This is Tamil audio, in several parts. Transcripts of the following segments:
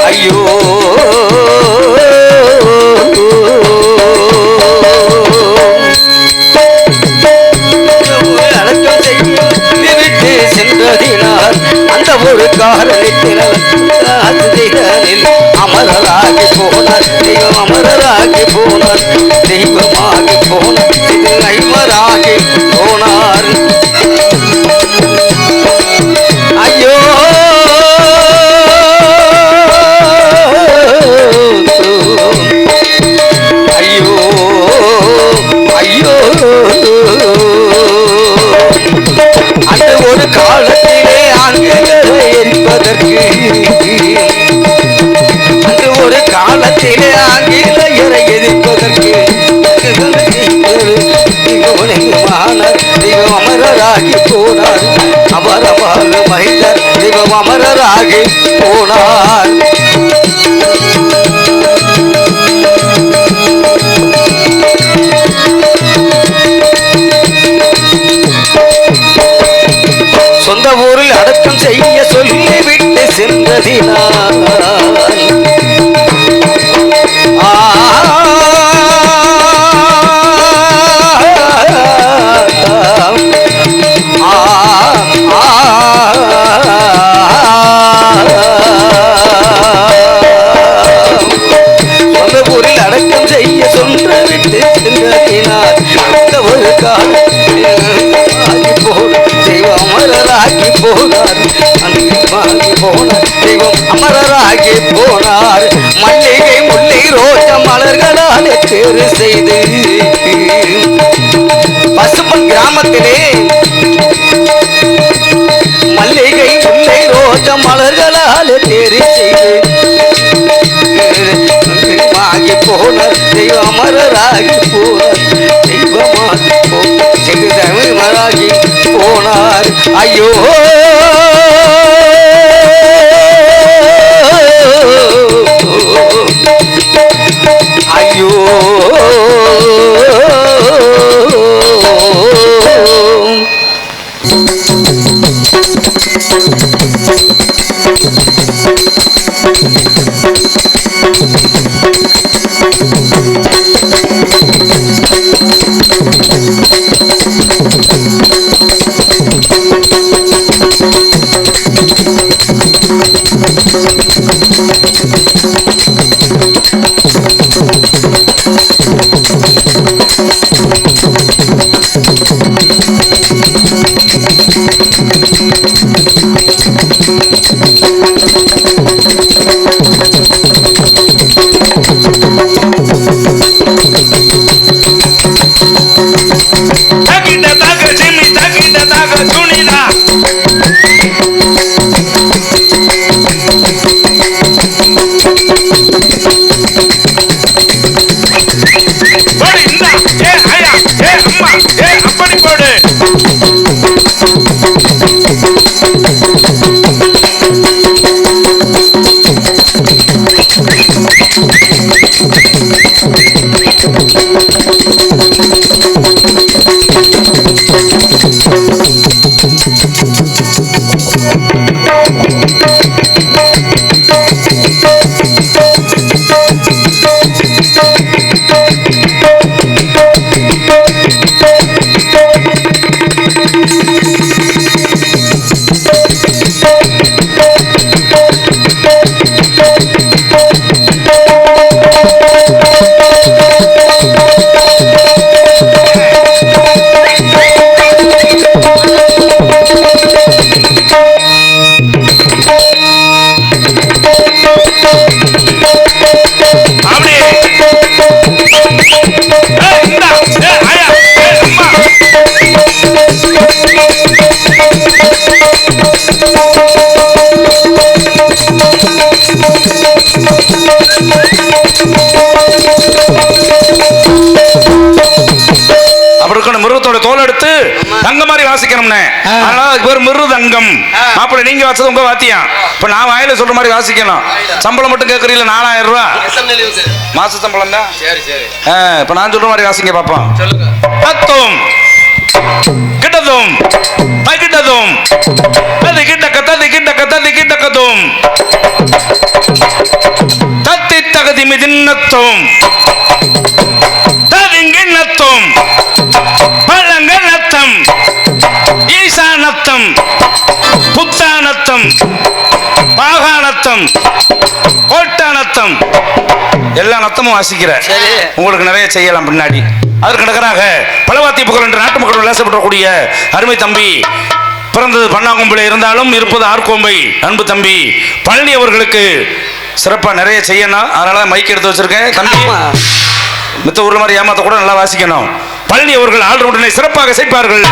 ஐயோ அடக்கம் செய்ய விட்டு சென்றதினால் அந்த ஒரு காரணத்தினால் அமரராகி போனார் தெய்வம், அமரராகி போனார் தெய்வமாகி போனார், இது ஐவராகி போனார். ஐயோ ஐயோ ஐயோ அந்த ஒரு காலத்திலே ஆங்கிலேயரை எரிப்பதற்கு, அந்த ஒரு காலத்திலே ஆங்கிலேயரை எதிர்ப்பதற்கு தெய்வம் அமரராகி போனார். அமரவாழ மகிழ்ந்தார் தெய்வம், அமரராகி போனார். சொந்த ஊரில் அடக்கம் செய்ய சொல்லிவிட்டு சென்றதினால் சொந்த ஊரில் அடக்கம் செய்ய சொல்லிவிட்டு சென்றதினால் அந்த ஒரு காலம் தெய்வம் அமரராகி போனார். அன்பாகி போனார் தெய்வம், அமரராகி போனார். மல்லிகை முல்லை ரோஜ மலர்களால் தேர்வு செய்து பசும்பன் கிராமத்திலே மல்லிகை முல்லை ரோஜ மலர்களால் தேர்வு செய்து ஆகி போனார் தெய்வம், அமரராகி போனார் தெய்வமாகி மராகி போனார். ஐயோ ஐயோ தங்க மாதிரி வாசிக்கணும்னே. அதனால பேர் மிருதங்கம். மாப்பிள்ளை நீங்க வாசது உங்க வாத்தியம். இப்ப நான் வாயில சொல்ற மாதிரி வாசிக்கணும். சம்பளம் மட்டும் கேட்கறீங்களா? 4000 ரூபாய் மாச சம்பளம் தான். சரி சரி. இப்ப நான் சொல்ற மாதிரி வாசிங்க பாப்போம். சொல்லுங்க. பத்தும் கிட்டதும் பகிட்டதும் ததி கிட்ட கத்ததி கிட்ட கத்ததி நத்தோம் தத்தி தகுதி மிதின்னத்தோம் தவிங்கிண்ணத்தோம் பழங்க நத்தம் ஈசானத்தம் புத்தானத்தம் பாகானத்தம் கோட்டானத்தம் எல்லா நத்தமும் வாசிக்கிற உங்களுக்கு நிறைய செய்யலாம் பின்னாடி. அதற்கு நகராக பலவாத்தி புகழ் என்று நாட்டு மக்கள் விளாசப்படக்கூடிய அருமை தம்பி பிறந்தது பண்ணாங்கொம்பில் இருந்தாலும் இருப்பது ஆர்கோம்பை அன்பு தம்பி பழனி அவர்களுக்கு சிறப்பா நிறைய செய்யணும். அதனால மைக் எடுத்து வச்சிருக்கேன். தம்பி மித்த ஊர்ல மாதிரி ஏமாத்த கூட நல்லா வாசிக்கணும். பழனி அவர்கள் ஆல்ரவுண்டனை சிறப்பாக செய்ப்பார்கள்.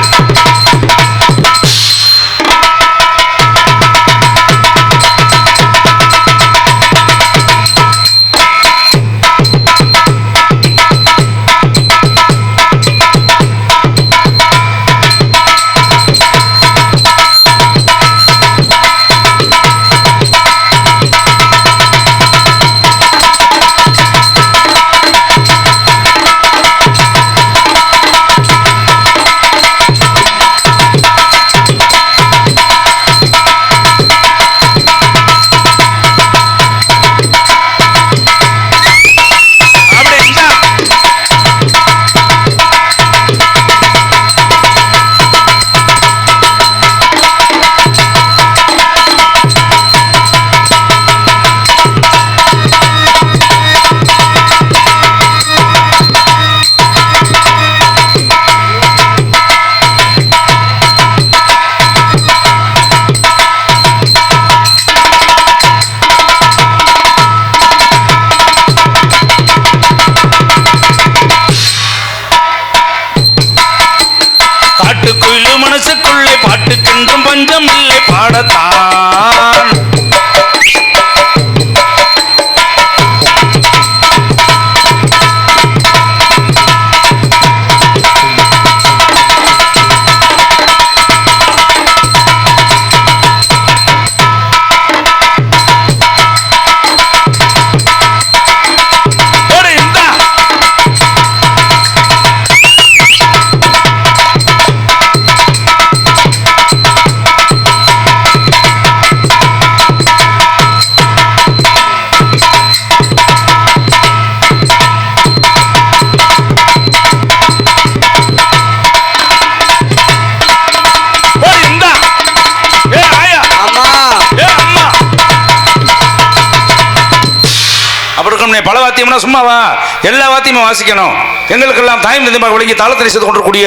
மனசுக்குள்ளே பாட்டுக்கென்றும் பஞ்சம் இல்லை பாடத்தான் பல வாத்தியம்னா சும்மாவா? எல்லா வாத்தியமும் வாசிக்கணும். எங்களுக்கெல்லாம் தாய்மை நிதிமாக விளங்கி தாளத்தை செய்து கொண்டிருக்கூடிய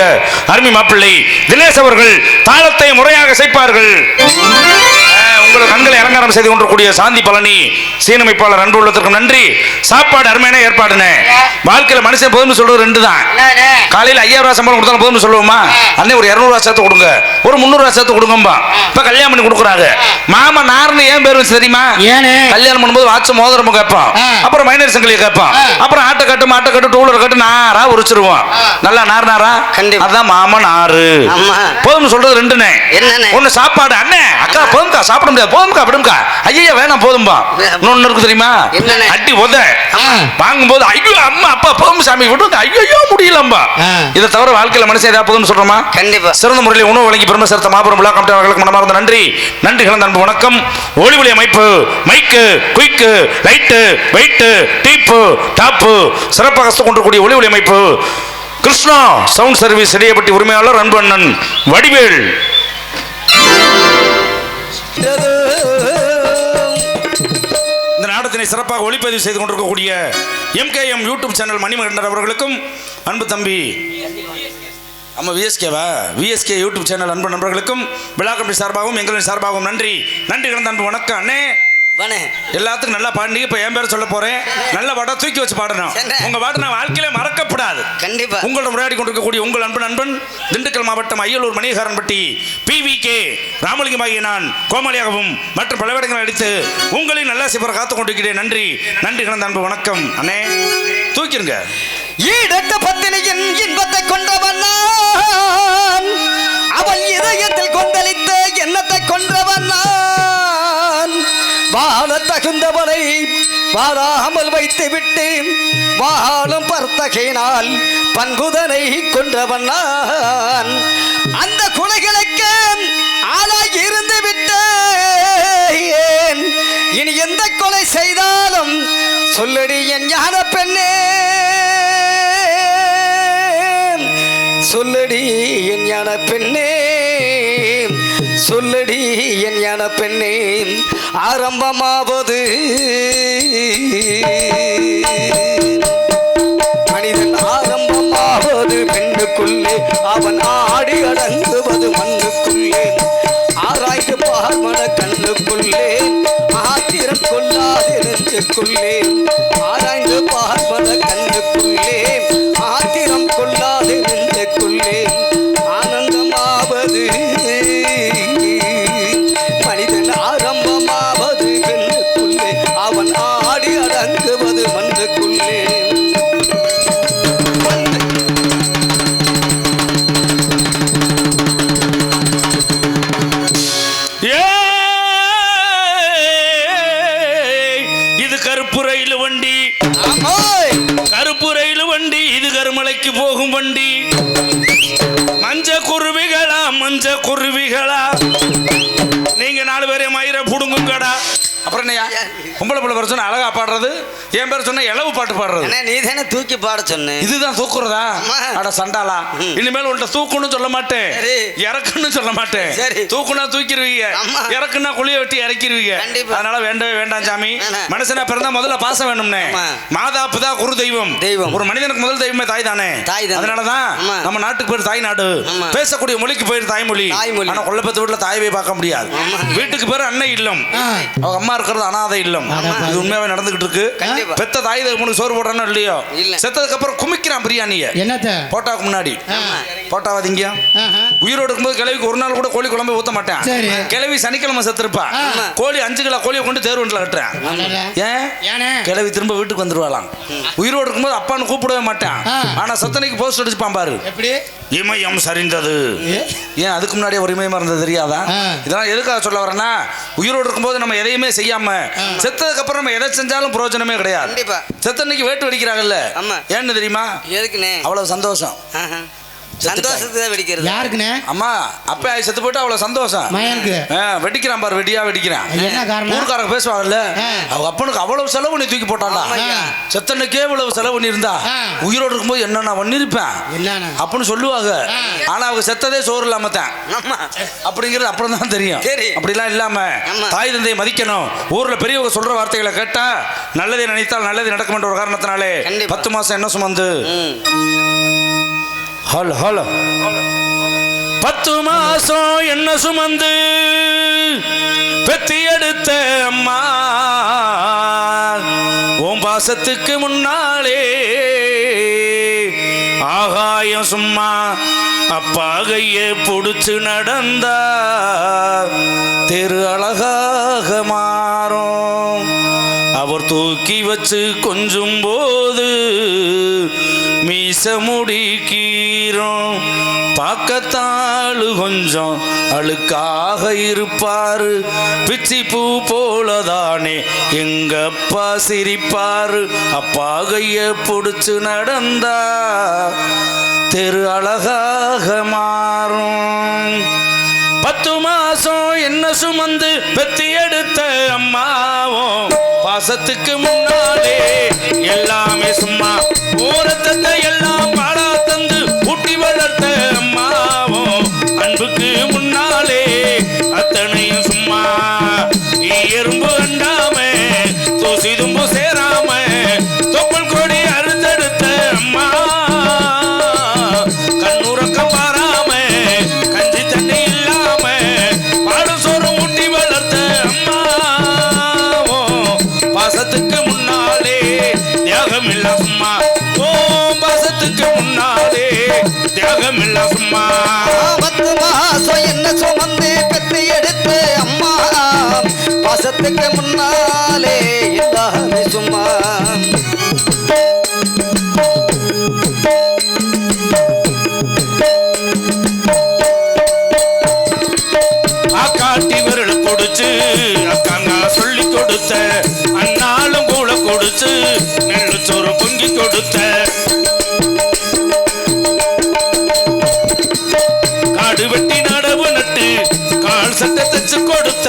அருமை மாப்பிள்ளை தினேஷ் அவர்கள் தாளத்தை முறையாக செய்ப்பார்கள். உங்கள் கண்களை அலங்காரம் செய்து கொண்டிருக்கூடிய சாந்தி பழனி சீனமைப்பாளர் அன்பு உள்ளத்திற்கு நன்றி. சாப்பாடு அருமையான ஏற்பாடுனே. வாழ்க்கையில் மனுஷன் போதும்னு சொல்றது ரெண்டு தான். காலையில் 5000 ரூபாய் சம்பளம் கொடுத்தாலும் போதும்னு சொல்லுவோமா? அன்னை ஒரு 200 ரூபாய் சேர்த்து கொடுங்க, ஒரு 300 ரூபாய் சேர்த்து கொடுங்கம்பா. இப்ப கல்யாணம் பண்ணி கொடுக்குறாங்க. மாமா நார்னு ஏன் பேர் வச்சு தெரியுமா? கல்யாணம் பண்ணும்போது வாட்ச மோதிரம் கேட்பான், அப்புறம் மைனர் சங்கிலியை கேட்பான், அப்புறம் ஆட்டை கட்டு மாட்டை கட்டு டூலர் கட்டு நாரா உரிச்சிருவான். நல்லா நாரா அதான் மாமா நாரு. போதும்னு சொல்றது ரெண்டுனே. ஒண்ணு சாப்பாடு. அண்ணே அக்கா போதும்க்கா சாப்பிட முடியாது, போதும்க்கா விடும்க்கா. ஐயா வேணாம் போதும்பா. இன்னொன்னு இருக்கு தெரியுமா? அட்டி உத வாங்கும்போது ஐயோ அம்மா அப்பா போதும் சாமி விடுங்க, ஐயோ முடியலம்பா. இதை தவிர வாழ்க்கையில மனுஷன் ஏதாவது போதும்னு சொல்றோமா? கண்டிப்பா. சிறந்த முறையில் உணவு வழங்கி பெருமை சேர்த்த மாபெரும் விழா கமிட்டி அவர்களுக்கு மனமார்ந்த நன்றி. நன்றி கலந்த அன்பு வணக்கம். ஒளி ஒளி அமைப்பு, மைக்கு, குயிக்கு, லைட்டு, வெயிட்டு, டீப்பு, டாப்பு சிறப்பாக கொண்டிருக்கூடிய ஒளி ஒளி அமைப்பு கிருஷ்ணா சவுண்ட் சர்வீஸ் இடையப்பட்டி உரிமையாளர் அன்பு அண்ணன் வடிவேல். இந்த நாடகத்தினை சிறப்பாக ஒளிப்பதிவு செய்து கொண்டிருக்கக்கூடிய MKM யூடியூப் சேனல் மணிமகண்டர் அவர்களுக்கும் அன்பு தம்பி நம்ம VSK யூடியூப் சேனல் அன்பு நண்பர்களுக்கும் விழா கமிட்டி சார்பாகவும் எங்களின் சார்பாகவும் நன்றி. நன்றி கலந்த அன்பு வணக்கம். அண்ணே எல்லாத்துக்கும் நல்லா பாடுனீங்க. இப்ப என் பேர் சொல்ல போறேன். நல்ல பாட்டா தூக்கி வச்சு பாடணும். உங்க பாட்டு நான் வாழ்க்கையில மறக்கப்படாது. கண்டிப்பா. உங்களோட உரையாடி கொண்டிருக்கக்கூடிய உங்கள் அன்பு நண்பன் திண்டுக்கல் மாவட்டம் அய்யலூர் மணிகாரன்பட்டி PVK ராமலிங்கமாகிய நான் கோமாளியாகவும் மற்ற பல வேடங்களை அடித்து உங்களின் நல்லா சிப்பரை காத்து கொண்டிருக்கிறேன். நன்றி. நன்றி கலந்த அன்பு வணக்கம். அண்ணே தூக்கிருங்க. ஈடற்ற பத்தினியின் இன்பத்தை கொண்டவன் அவள் இதயத்தில் கொந்தளித்த எண்ணத்தை கொண்டவன் வாழ தகுந்தவனை வாழாமல் வைத்து விட்டு வாழும் பர்த்தகையினால் பண்புதனை கொண்டவன் அந்த குலைகளுக்கு ஆளாய் இருந்து விட்டேன். சொல்லடி என் ஞான பெண்ணே, சொல்லடி என் ஞான பெண்ணே, சொல்லடி என் ஞான பெண்ணே, ஆரம்பமாவது மனிதன் ஆரம்பமாவது பெண்ணுக்குள்ளே, அவன் ஆடி அடங்குவது மண்ணுக்குள்ளே, ஆராய்ந்து பார்மன கண்ணுக்குள்ளே, ஆத்திரம் கொள்ளாது நெஞ்சுக்குள்ளே, ஆராய்ந்து பார்மன கண்ணுக்குள்ளே, ஆத்திரம் கொள்ளாது நெஞ்சுக்குள்ளே, ஆனந்தமாவது மனிதன் ஆரம்பமாவது பெண்ணுக்குள்ளே, அவன் ஆடி அடங்குவது மண்ணுக்குள்ளே. இது கருப்பு ரயில் வண்டி, கருப்பு ரயில் வண்டி, இது கருமலைக்கு போகும் வண்டி. மஞ்ச குருவிகளா, மஞ்ச குருவிகளா, நீங்க 4 பேரே மயிரை புடுங்குங்கடா. அப்புறம் என்னையா பொம்பளை பிள்ளை பேர் சொன்ன அழகா பாடுறது, என் பேர் சொன்ன இளவு பாட்டு பாடுறது. நீ தானே தூக்கி பாட சொன்ன. இதுதான் தூக்குறதா? அட சண்டாளா, இனிமேல் உன்ட்ட தூக்குன்னு சொல்ல மாட்டேன், இறக்குன்னு சொல்ல மாட்டேன். தூக்குனா தூக்கிடுவீங்க, இறக்குன்னா குழிய வெட்டி இறக்கிடுவீங்க. அதனால வேண்டவே வேண்டாம் சாமி. மனுஷனா பிறந்தா முதல்ல பாசம் வேணும்னே. மாதா பிதா குரு தெய்வம். ஒரு மனிதனுக்கு முதல் தெய்வமே தாய் தானே. அதனாலதான் நம்ம நாட்டுக்கு பேர் தாய் நாடு, பேசக்கூடிய மொழிக்கு பேர் தாய்மொழி. ஆனா கொல்லப்பத்து வீட்டுல தாய் போய் பார்க்க முடியாது. வீட்டுக்கு பேர் அன்னை இல்லம், அவங்க அம்மா இருக்கிறது அனாதை இல்லம். இது உண்மையாவே நடந்துகிட்டு இருக்கு. பெத்த தாய் தகப்பனுக்கு சோறு போடுறானோ இல்லையோ, செத்ததுக்கு அப்புறம் குமிக்கிறான் பிரியாணிய போட்டாக்கு முன்னாடி. போட்டாவாதீங்க. உயிரோடு இருக்கும்போது கிழவிக்கு ஒரு நாள் கூட கோழி குழம்பு ஊத்த மாட்டேன். கிழவி சனிக்கிழமை செத்துருப்பா, கோழி 5 கிலோ கோழியை கொண்டு தேர்வண்டில் கட்டுறேன். ஏன் கிழவி திரும்ப வீட்டுக்கு வந்துருவாளாம். உயிரோடு இருக்கும்போது அப்பான்னு கூப்பிடவே மாட்டேன், ஆனா சத்தனைக்கு போஸ்ட் அடிச்சுப்பான் பாரு. இமயம் சரிந்தது. ஏன் அதுக்கு முன்னாடியே ஒரு இமயமா இருந்தது தெரியாதா? இதெல்லாம் எதுக்காக சொல்ல வரேன்னா, உயிரோடு இருக்கும்போது நம்ம எதையுமே செய்யாம செத்ததுக்கு அப்புறம் நம்ம எதை செஞ்சாலும் பிரயோஜனமே கிடையாது. செத்தன்னைக்கு வேட்டு வெடிக்கிறாங்கல்ல, ஏன்னு தெரியுமா? எதுக்குன்னு? அவ்வளவு சந்தோஷம். சந்தோஷத்தை வெடிக்கிறது யாருக்குண்ணே? அம்மா அப்பா செத்து போட்டு அவ்வளவு சந்தோஷம் வெடிக்கிறான் பாரு, வெடியா வெடிக்கிறான். ஊருக்காரங்க பேசுவாங்கல்ல, அவங்க அப்பனுக்கு அவ்வளவு செலவு பண்ணி தூக்கி போட்டான்டா. செத்தன்னைக்கே இவ்வளவு செலவு பண்ணி இருந்தா உயிரோடு இருக்கும்போது என்ன நான் பண்ணிருப்பேன் அப்படின்னு சொல்லுவாங்க. ஆனா அவங்க செத்ததே சோறு இல்லாம தான் அப்படிங்கிறது அப்புறம் தான் தெரியும். அப்படிலாம் இல்லாம தாய் தந்தையை மதிக்கணும். ஊர்ல பெரியவங்க சொல்ற வார்த்தைகளை கேட்டா நல்லதை நினைத்தால் நல்லது நடக்கும் என்ற ஒரு காரணத்தினாலே 10 மாசம் என்ன சுமந்து 10 மாசம் என்ன சுமந்து பெத்தி எடுத்த அம்மா உன் பாசத்துக்கு முன்னாலே ஆகாயம் சும்மா அப்பா கைய புடிச்சு நடந்தா தெரு அழகாக மாறும். அவர் தூக்கி வச்சு கொஞ்சும் போது மீச முடிக்கீரும். பார்க்கத்தாளு கொஞ்சம் அழுக்காக இருப்பாரு, பிச்சி பூ போலதானே எங்க அப்பா சிரிப்பாரு. அப்பா கைய புடிச்சு நடந்தா தெரு அழகாக மாறும். 10 மாசம் என்ன சுமந்து பெத்தி எடுத்த அம்மாவும் பாசத்துக்கு முன்னாலே எல்லாமே சும்மா ஓரத்தை எல்லாம் பாடா தந்து ஊட்டி வளர்த்த அம்மாவும் அன்புக்கு முன்னாலே அத்தனையும் சும்மா. எறும்பு அண்டாம தூசி தும்பு சேராம தொப்பல் கொடி அறுத்தெடுத்த அம்மா கண்ணுறக்க பாராம கஞ்சி தண்ணி இல்லாம பாடு சோறு ஊட்டி வளர்த்த அம்மா பாசத்துக்கு முன்னாலே தியாகம் இல்ல சும்மா. ஓ பாசத்துக்கு முன்னாலே தியாகம் இல்ல சும்மா. 10 மாசம் என்ன சுமந்து பெத்து எடுத்து அம்மா பாசத்துக்கு முன்னாலே எல்லாமே சும்மா. காட்டி விரல் கொடுத்து அக்காங்க சொல்லி கொடுத்த அண்ணாலும் கூட கொடுத்து நெல்லு சோறு பொங்கி கொடுத்த காடு வெட்டி நடவு நட்டு கால் சட்டை தச்சு கொடுத்த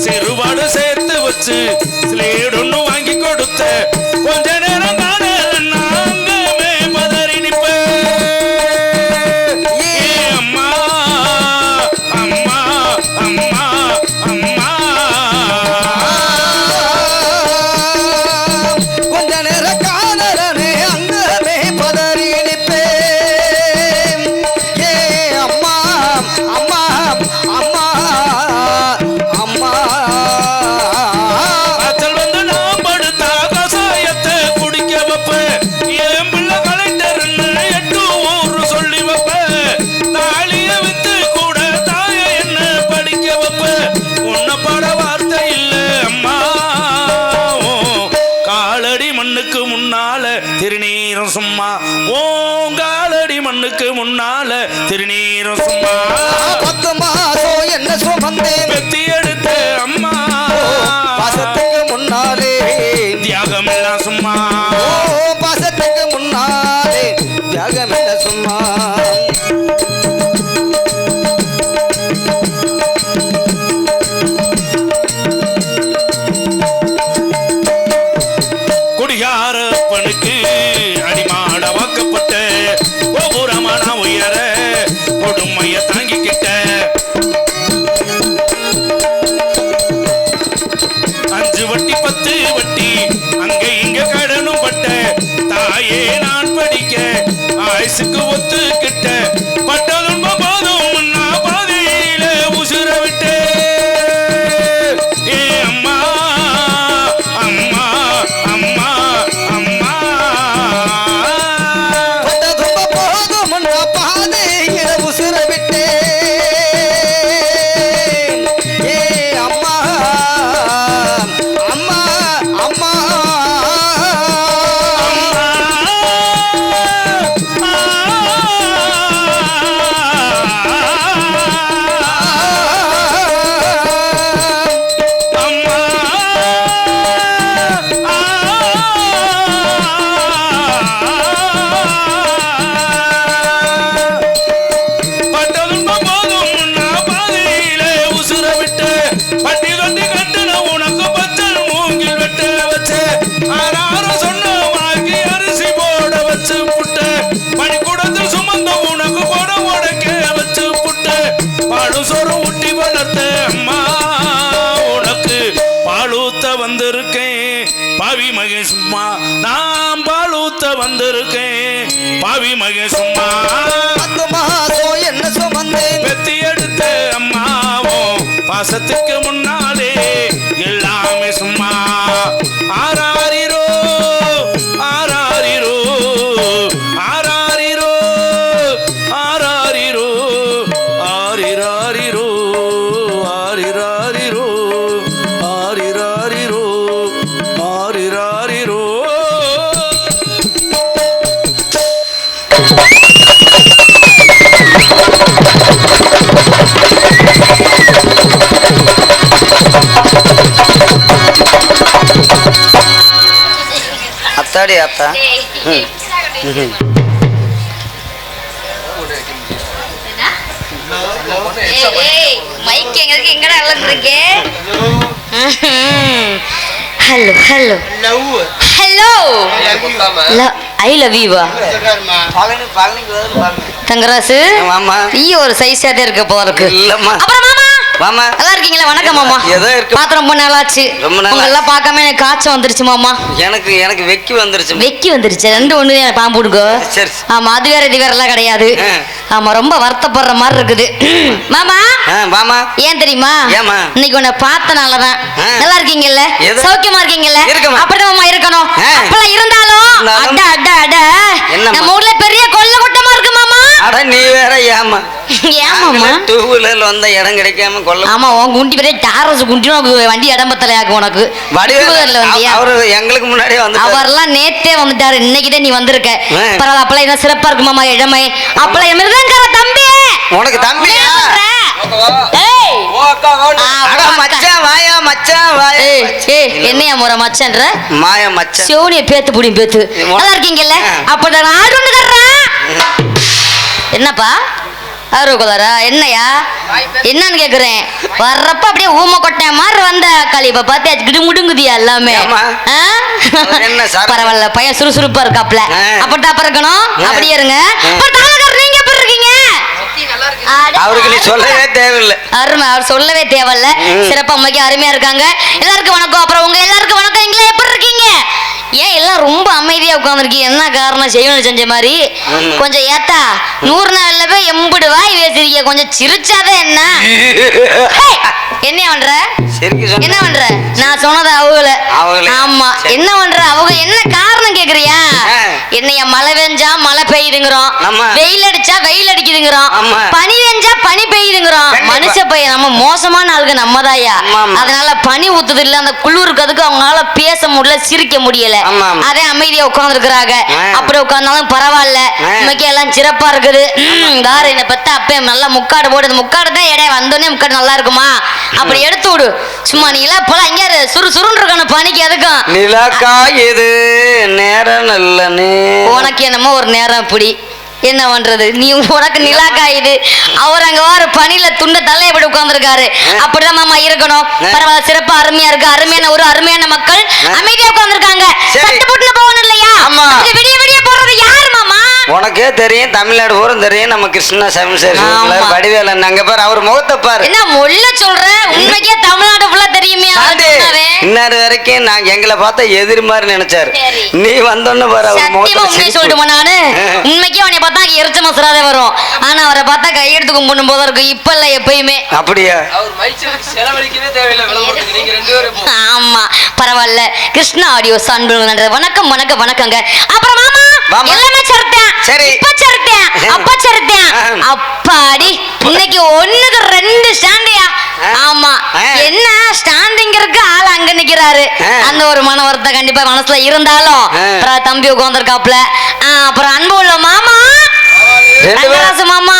சிறுபாடு சேர்த்து வச்சு சிலை வட்டி 10 வட்டி அங்க இங்க கடனும் பட்ட தாயே நான் படிக்க ஆயுசுக்கு ஒத்துக்கிட்ட பட்டதும் போதும் நான் பாதையில உசுர விட்டு ஏ அம்மா அம்மா அம்மா அம்மா பட்டதும்ப போதும் நான் பாதையில உசுர விட்டேன். ஏ அம்மா அம்மா அம்மா பாவி மகேசும்மா நான் பாலூத்த வந்திருக்கேன் பாவி மகேசும்மா 10 மாசம் என்ன சுமந்தேன் பெத்தி எடுத்த அம்மாவோ பாசத்துக்கு முன்னாலே எல்லாமே சும்மா ஆராரிரோ ஆராரிரோ ஆராரிரோ ஆராரிரோ ஆரிராரிரோ ஆரிராரிரோ ஆரிராரிரோ ஆரிராரிரோ அத்தாடி அத்தா மைக் எங்களுக்கு எங்கடா இருக்கு hello hello hello I love you Thangarasu ஆமா நீ ஒரு சைஸா தான் இருக்க போல இருக்கு இல்லம்மா அப்புறம் மாமா மாமா நல்லா இருக்கீங்களா வணக்கம் மாமா ஏதோ இருக்கு பாத்திரம் ரொம்ப நாளாச்சு ரொம்ப நாள் உங்க எல்லாம் பார்க்காம எனக்கு காய்ச்சல் வந்துருச்சு மாமா எனக்கு வெக்கி வந்துருச்சு வெக்கி வந்துருச்சு ரெண்டு ஒண்ணு பாம்பு விடுங்க சரி ஆமா அது வேற இது வேற எல்லாம் கிடையாது ஆமா ரொம்ப வருத்தப்படுற மாதிரி இருக்குது மாமா மாமா ஏன் தெரியுமா ஏமா இன்னைக்கு உன்னை பார்த்தனாலதான் நல்லா இருக்கீங்கல்ல எது? சௌக்கியமா இருக்கீங்கல்ல இருக்கேம்மா. அப்படிதான் மாமா இருக்கணும் அப்பெல்லாம் இருந்தாலும் அட அட அட என்னம்மா? நம்ம ஊர்ல பெரிய கொல்ல கூட்டமா இருக்கு மாமா அட நீ வேற ஏமா ஏன் மாமா 2 வீலர்ல வந்த இடம் கிடைக்காம கொல்ல ஆமா உன் குண்டி பெரிய டாரஸ் குண்டி உனக்கு வண்டி இடம்பத்தலையாக்கு உனக்கு வடிவேல வந்தியா அவரு எங்களுக்கு முன்னாடியே வந்து அவர்லாம் நேத்தே வந்துட்டாரு இன்னைக்குதான் நீ வந்திருக்க பரவாயில்ல அப்பெல்லாம் என்ன சிறப்பா இருக்கு மாமா இளமை அப்பெல்லாம் மிருதங்கர தம்பி உனக்கு தம்பியா ஏய் அட மச்சான் வாயா மச்சான் வாயா என்னையா முறை மச்சன்ற மாயா மச்சான் சிவனிய பேத்து புடியும் பேத்து நல்லா இருக்கீங்கல்ல அப்பதான் ஆடு ஒண்ணு தர்றேன் என்னப்பா ஆர்வக்குள்ளாரா என்னையா என்னன்னு கேக்குறேன் வர்றப்ப அப்படியே ஊம கொட்டை மாதிரி வந்த கழிப்ப பார்த்து கிடு முடுங்குதியா எல்லாமே பரவாயில்ல பையன் சுறுசுறுப்பா இருக்காப்ல அப்படித்தான் இருக்கணும் அப்படியே இருங்க நீங்க எப்படி இருக்கீங்க அவருக்கு நீ சொல்லவே தேவையில்லை அருமை அவர் சொல்லவே தேவையில்ல சிறப்பா அம்மைக்கு அருமையா இருக்காங்க எல்லாருக்கும் வணக்கம் அப்புறம் உங்க எல்லாருக்கும் வணக்கம் எங்களை எப்படி இருக்கீங்க ஏன் எல்லாம் ரொம்ப அமைதியா உட்காந்துருக்கீங்க என்ன காரணம் செய்யணும் செஞ்ச மாதிரி கொஞ்சம் ஏத்தா 100 நாள்ல போய் எம்புடு வாய் பேசுறீங்க கொஞ்சம் சிரிச்சாதான் என்ன என்ன பண்ற என்ன பண்ற நான் சொன்னது அவங்கள ஆமா என்ன பண்ற அவங்க என்ன காரணம் கேக்குறியா என்னைய மழை பெஞ்சா மழை பெய்யுதுங்கிறோம் வெயில் அடிச்சா வெயில் அடிக்குதுங்கிறோம் பனி பெஞ்சா பனி பெய்யுதுங்கிறோம் மனுஷ பையன் நம்ம மோசமான ஆளுங்க நம்மதாயா அதனால பனி ஊத்துது இல்ல அந்த குளிருக்கு அதுக்கு அவங்களால பேச முடியல சிரிக்க முடியல அதே அமைதியா உட்கார்ந்து இருக்கிறாங்க அப்படி உட்கார்ந்தாலும் பரவாயில்ல இன்னைக்கு எல்லாம் சிறப்பா இருக்குது வேற என்ன பத்த அப்பயே நல்லா முக்காடு போடுது முக்காடு தான் இடைய வந்தோடனே முக்காடு நல்லா இருக்குமா அப்படி எடுத்து விடு சும்மா நீ எல்லாம் போல இங்க சுறுசுறுன்னு இருக்கணும் பனிக்கு எதுக்கும் நிலாக்கா இது நேரம் நல்ல உனக்கு என்னமோ ஒரு நேரம் இப்படி என்ன பண்றது நீ உனக்கு நிலா காயுது அவர் அங்க வார பனியில துண்ட தலையப்படி உட்கார்ந்துருக்காரு அப்படிதான் மாமா இருக்கணும் பரவாயில்ல சிறப்பா அருமையா இருக்கு அருமையான ஒரு அருமையான மக்கள் அமைதியா உட்கார்ந்துருக்காங்க சட்டப்பட்டு போகணும் இல்லையா விடிய விடிய போறது யாரு மாமா உனக்கே தெரியும் தமிழ்நாடு பூரம் தெரியும் நம்ம கிருஷ்ணா சமசேரி வடிவேலன் அங்க பாரு அவர் முகத்தை பாரு என்ன மொல்ல சொல்ற உண்மைக்கே தமிழ்நாடு ஃபுல்லா தெரியுமே இன்னாரு வரைக்கும் நாங்க எங்களை பார்த்தா எதிரி மாதிரி நினைச்சாரு. சரி. நீ வந்தோன்னு பாரு அவர் சத்தியமா முகத்துல உண்மையை சிரிப்பு. சொல்லட்டுமா நானு உண்மைக்கே அவனை பார்த்தா அங்க எரிச்ச மசராதே வரும். ஆனா அவரை பார்த்தா கையெடுத்து கும்பிடும் போதும் இருக்கும். இப்ப இல்ல எப்பயுமே. அப்படியா? அவர் மைச்சலுக்கு செலவழிக்கவே தேவையில்லை விளம்பரத்துக்கு. நீங்க 2 பேரும் ஆமா பரவாயில்ல. கிருஷ்ணா ஆடியோ சான்பு வணக்கம் வணக்கம் வணக்கங்க. அப்புறம் மாமா வாமா. எல்லாமே சரிட்டேன். சரி. இப்ப சரிட்டேன். அப்ப சரிட்டேன். அப்பாடி இன்னைக்கு 1க்கு 2 ஸ்டாண்டியா. ஆமா என்ன ஸ்டாண்டிங்கிறதுக்கு ஆள் அங்க நிக்கிறாரு. அந்த ஒரு மன வருத்தம் கண்டிப்பா மனசுல இருந்தாலும் அப்புறம் தம்பி உட்காந்துருக்காப்ல. அப்புறம் அன்பு உள்ள மாமா 2 பேரும் ரங்கராசு மாமா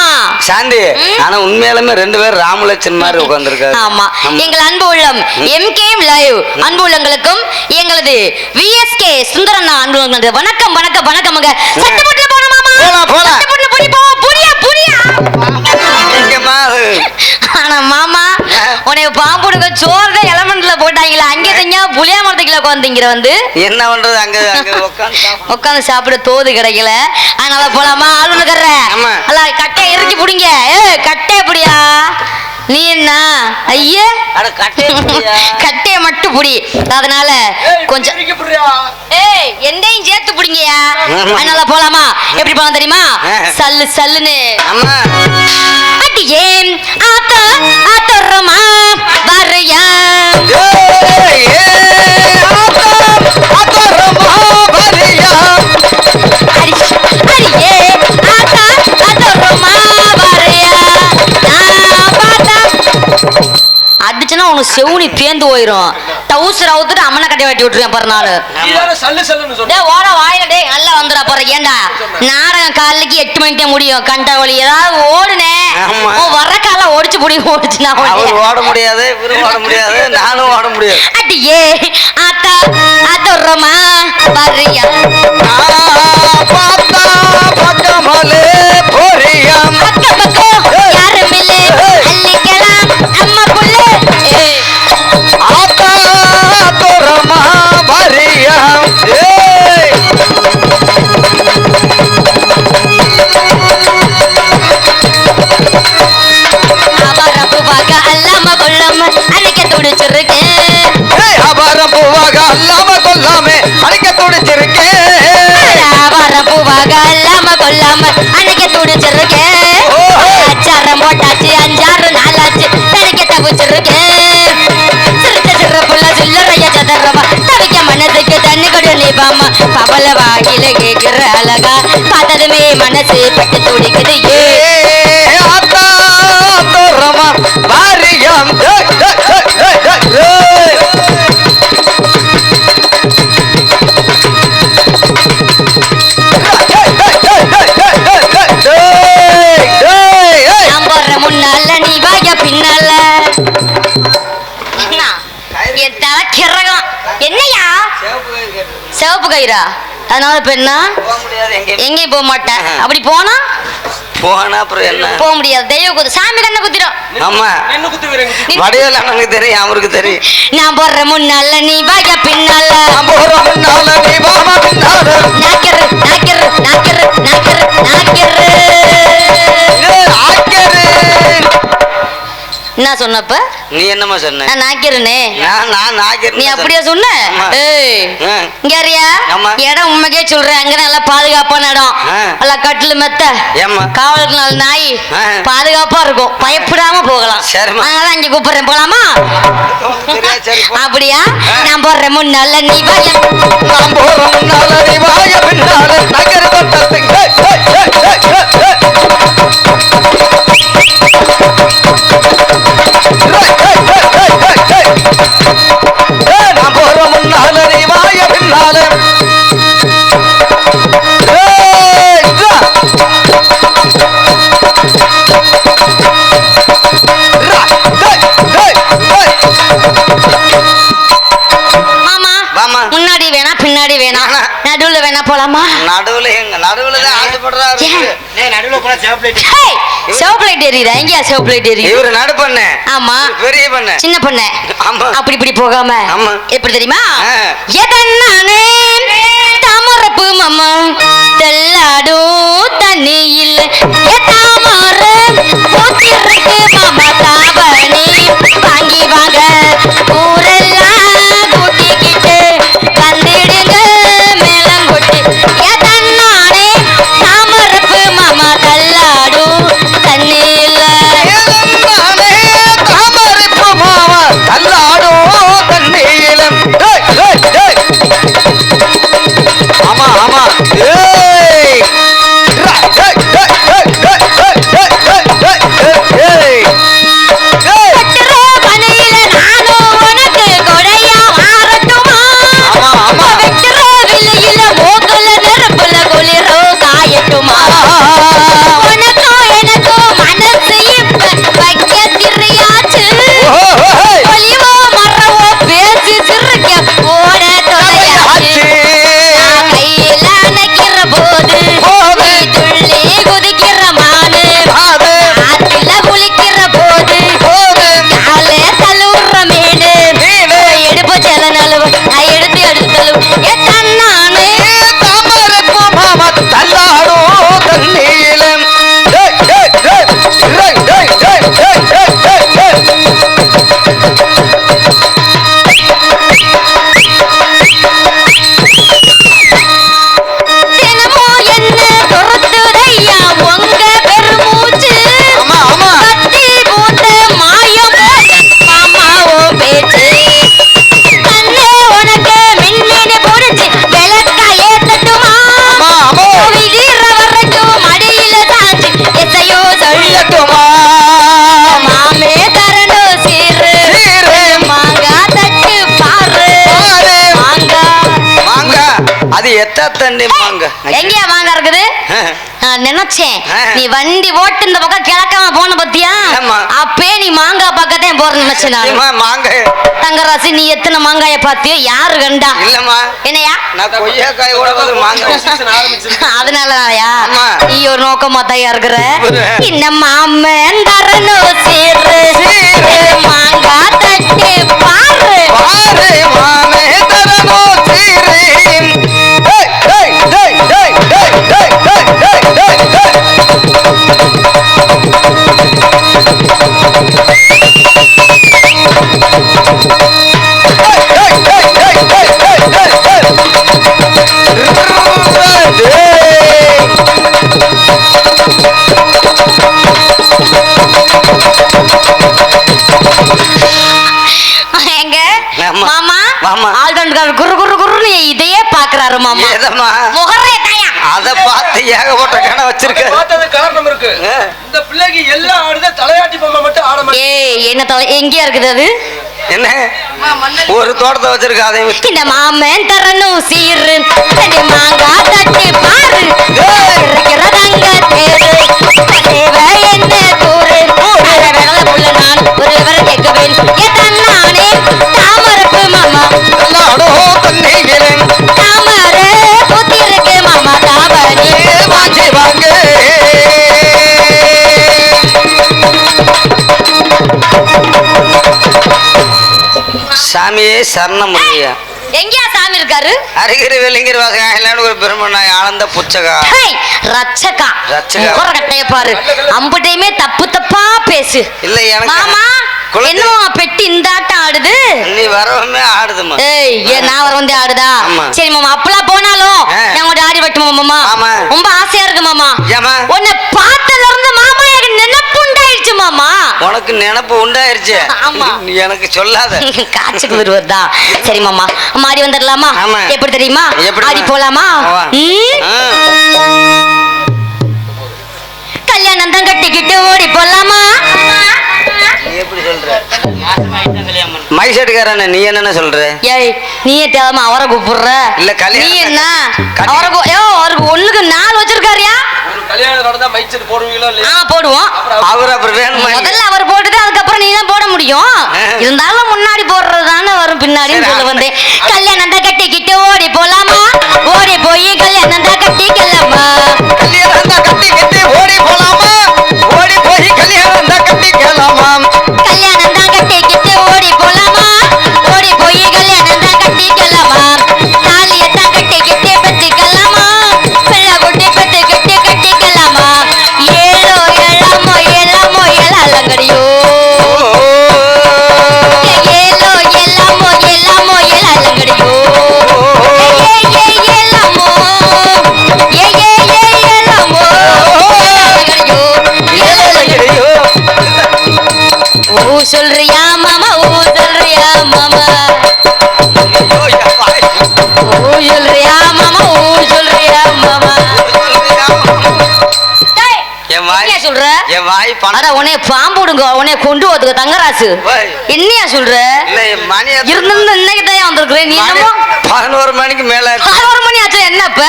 சாந்தி. ஆனா உண்மையாலுமே 2 பேரும் ராமலட்சுமணன் மாதிரி உட்கார்ந்திருக்காரு. ஆமா எங்கள் அன்பு உள்ளம் எம்கேஎம் லைவ் அன்பு உள்ளங்களுக்கும் எங்களது விஎஸ்கே சுந்தரண்ணா அன்பு உள்ளங்களுக்கு வணக்கம் வணக்கம் வணக்கம்ங்க. சட்டப்பட்டுல போன மாமா போலாம். சட்டப்பட்டுல புடி போ புரியா புரியா. எங்கம்மா? ஆனா மாமா உன்னை பாம்புடுங்க சோறு எலமெண்ட்ல போட்டாங்களா அங்கே தங்க புளியா மரத்துக்குள்ள உட்காந்துங்கிற வந்து என்ன பண்றது? அங்க அங்க உட்காந்து சாப்பிட தோது கிடைக்கல. அதனால போலாமா ஆளுநர் கர்ற ஆமா. அல்ல கட்டை இறுக்கி புடிங்க. கட்டை எப்படியா நீ என்ன ஐயே அட கட்டையா? கட்டைய மட்டும் புடி. அதனால கொஞ்சம் என்னையும் சேர்த்து புடிங்கயா. அதனால போலாமா? எப்படி போலாம் தெரியுமா? சல்லு சல்லுன்னு அம்மா அடியே ஆத்தா ஆத்தரமா வரையா அடியே ஆத்தா ஆத்தரமா வரையா நான் பார்த்தா அடிச்சுன்னா உனக்கு செவுனி பேந்து போயிரும். டவுசர் அவுத்துட்டு அம்மனை கட்டி வெட்டி விட்டுருவேன் பாரு நானு. நீதானே சல்லு சல்லுன்னு சொன்ன. டேய் ஓட வாயில டேய் நல்லா வந்துடா போற. ஏண்டா நாடகம் காலைக்கு 8 மணிக்கே முடியும். கண்ட வழி ஏதாவது ஓடுனே ஆமா. வர கால ஓடிச்சு புடி ஓடிச்சுனா அவர் ஓட முடியாது, இவரு ஓட முடியாது, நானும் ஓட முடியாது. அடியே ஆத்தா ஆத்தரமா வரையா பார்த்தா பக்கமலே போறியாம். அக்க பக்கம் யாரும் இல்ல அள்ளிக்கலாம் அம்மா புள்ள. ஆத்தா தோரமா வரியாம். அபரப்பு பாக்க அல்லாம கொள்ளாம அன்னைக்கு துடிச்சிருக்கேன். அபாரம் பூவாக அல்லாம கொல்லாமே அடிக்க துடிச்சிருக்கேன். அபரப்பு பாக்க அல்லாம கொள்ளாம அன்னைக்கு துடிச்சிருக்கேன். அச்சாரம் போட்டாச்சு 5-6 நாளாச்சு தனிக்க தவிச்சிருக்கேன். சிரிச்ச சிறப்புள்ள சில்லறைய சதறவா தவிக்க மனசுக்கு தண்ணி கொடு நீ பாமா. பவள வாயில கேக்குற அழகா பார்த்ததுமே மனசு பட்டு துடிக்குது. ஆத்தா தோரமா வரியாம். நான் போடுற முன்னால நீ வாய பின்னால என்ன? என் தலை கிறகம் என்னையா சிவப்பு கயிறா? அதனால இப்ப என்ன எங்கேயும் போக மாட்டேன். அப்படி போனா போனா அப்புறம் என்ன? போக முடியாது. தெய்வ குத்து சாமி கண்ணை குத்திடும். ஆமா நின்னு குத்து வீரங்க. வடிவேல் அண்ணனுக்கு தெரியும், அவருக்கு தெரியும். நான் போடுற முன்னால நீ வாய பின்னால முன்னால நீ வாமா பின்னால நாக்கிரு நாக்கிரு நாக்கிரு நாக்கிரு நாக்கிரு. என்ன சொன்னப்ப நீ என்னமா சொன்ன? நான் நாக்கிறனே. நான் நாக்கிறேன். நீ அப்படியே சொன்ன? ஆமா. ஏய் ஆ. இங்க யாரியா? ஆமா. இடம் உண்மைக்கே சொல்றேன். அங்க நல்லா பாதுகாப்பான இடம். ஆ. நல்லா கட்டில் மெத்த ஏம்மா? காவலுக்கு நாலு நாய் ஆ. பாதுகாப்பா இருக்கும். பயப்படாம போகலாம். சரிம்மா. அதனால அங்க கூப்பிடுறேன் போலாமா? சரியா, சரி போ. அப்படியா? நான் போடுறேன் முன்னால நீ வாய நான் போறோம் முன்னால நீ வாய பின்னால நகர தொட்டத்துக்கு நான் போறோம் முன்னால நீ வாய பின்னால மாமா வாமா. முன்னாடி வேணா பின்னாடி வேணா வேணா. நடுவுல வேணா போலாமா? நடுவுல எங்க நடுவுல தான் ஆசைப்படுறாரு. ஏன்? நடுவுல போனா சேவ் பிளேட். ஹேய், சிவப்பு லைட் எரியுதா? எங்கயா சிவப்பு லைட் எரியுது? இவரு நடு பண்ண ஆமா பெரிய பண்ண சின்ன பொண்ணு. ஆமா. அப்படி இப்படி போகாம ஆமா. எப்படி தெரியுமா? ஆ. எதன்னானே தாமரப்பு மாமா தெல்லாடும் தண்ணியில் தாமர பூத்திருக்கு மாமா தாவணி வாங்கி வாங்க ஊரெல்லாம் எத்தா தண்ணி மாங்க எங்கயா மாங்காய் இருக்குது? நான் நினைச்சேன் நீ வண்டி ஓட்டு இந்த பக்கம் கிழக்காம போன பத்தியா, அப்பே நீ மாங்காய் பக்கத்தே போற நினைச்சேன் நான். மாங்காய் தங்கராசி, நீ எத்தனை மாங்காய பாத்தியோ? யாரு கண்டா? இல்லம்மா, என்னையா நான் கொய்யாக்காய் கூட மாங்காய் அதனாலயா நீ ஒரு நோக்கமா தயார் இருக்கிற? இந்த மாமன் தரணும் சீரு மாங்காய் தட்டி பாரு பாரு மாமே தரணும் சீரு. குரு குரு குருன்னு இதையே பாக்குறாரு மாமா. முகரே தயா அத பார்த்து ஏகப்பட்ட கண வச்சிருக்க. பார்த்தது காரணம் இருக்கு. இந்த பிள்ளைக்கு எல்லாம் ஆடுது, தலையாட்டி பொம்மை மட்டும் ஆட மாட்டேங்குது. ஏய் என்ன தலை எங்க இருக்குது அது? என்ன ஒரு தோட்டத்தை வச்சிருக்க அதை இந்த மாமன் தரணும் சீரு மாங்காய் தட்டி பாரு இருக்கிறதங்க தேரு தேவை என்ன கூறு வெள்ள புள்ள நான் ஒரு விவரம் கேட்குவேன் நானே தாமரப்பு மாமா தாமரை பூத்தி இருக்கு மாமா தாவணி வாங்கி வாங்க. சாமியே சரணம் இல்லையா? எங்கயா சாமி இருக்காரு? அருகிரி வெள்ளிங்கிற வாசகம் ஒரு பெருமண்ணாய் ஆனந்த புச்சகா ரச்சகா ரச்சகா கட்டைய பாரு. அம்புட்டையுமே தப்பு தப்பா பேசு. இல்ல எனக்கு மாமா என்ன பெட்டி இந்த ஆட்டம் ஆடுது? நீ வரவுமே ஆடுதுமா. ஏய் நான் வர வந்தே ஆடுதா? சரி மாமா, அப்பலாம் போனாலும் நான் கூட ஆடி வெட்டுமா மாமா? ரொம்ப ஆசையா இருக்கு மாமா. உன்னை பார்த்ததுல இருந்து மாமா எனக்கு நினைப்பு உண்டாயிருச்சு மாமா. உனக்கு நினைப்பு உண்டாயிருச்சு? ஆமா. நீ எனக்கு சொல்லாத. காய்ச்சல் வருவதா? சரி மாமா, மாடி வந்துடலாமா? எப்படி தெரியுமா? ஆடி போலாமா? கல்யாணம் தான் கட்டிக்கிட்டு ஓடி போலாமா? எப்படி சொல்ற? மைசெட்டுக்காரன் நீ என்ன சொல்ற? ஏய் நீயே தேவமா அவரை கூப்பிடுற? இல்ல கல்யாணம் நீ என்ன அவரை அவருக்கு ஒண்ணுக்கு 4 வச்சிருக்காருயா? கல்யாணம் நடந்தா மைசெட் போடுவீங்களா இல்லையா? போடுவோம். அவர் அப்புறம் வேணுமா? முதல்ல அவர் போட்டுட்டு அதுக்கப்புறம் நீ தான் போட முடியும். இருந்தாலும் முன்னாடி போடுறது தானே வரும் பின்னாடின்னு சொல்ல வந்தேன். கல்யாணம் தான் கட்டிக்கிட்டு ஓடி போலாமா? ஓடி போய் கல்யாணம் தான் கட்டிக்கலாமா? கல்யாணம் தான் கட்டிக்கிட்டு ஓடி போலாமா? ஓடி போய் கல்யாணம் தான் கட்டிக்கலாமா? கல்யாணம் தான் கட்டிக்கிட்டு ஓடி போலாமா? ஓடி போய் கல்யாணம் தான் கட்டிக்கலாமா? தாலியை தான் கட்டிக்கிட்டு பத்திக்கலாமா? பிள்ளை குட்டி பத்துக்கிட்டு கட்டிக்கலாமா? ஏழோ ஏழாமோ ஏழாமோ ஏழாலங்கடியோ ஏழோ ஏழாமோ ஏழாமோ ஏழாலங்கடியோ ஏழாமோ ஏழாமோ ஏழாலங்கடியோ. ஊ சொல்றியா மாமா? ஊ சொல்றியா மாமா? ஊ சொல்றியா மாமா? ஊ சொல்றியா மாமா? என்னையா சொல்ற? என் வாய் அட உன்னை பாம்புடுங்க, உன்னை கொண்டு வரதுக்கு தங்கராசு. என்னையா சொல்ற? இருந்து இன்னைக்கு தான் வந்திருக்கிறேன். நீ என்னமோ 11 மணிக்கு மேல 11 மணி ஆச்சு. என்ன இப்ப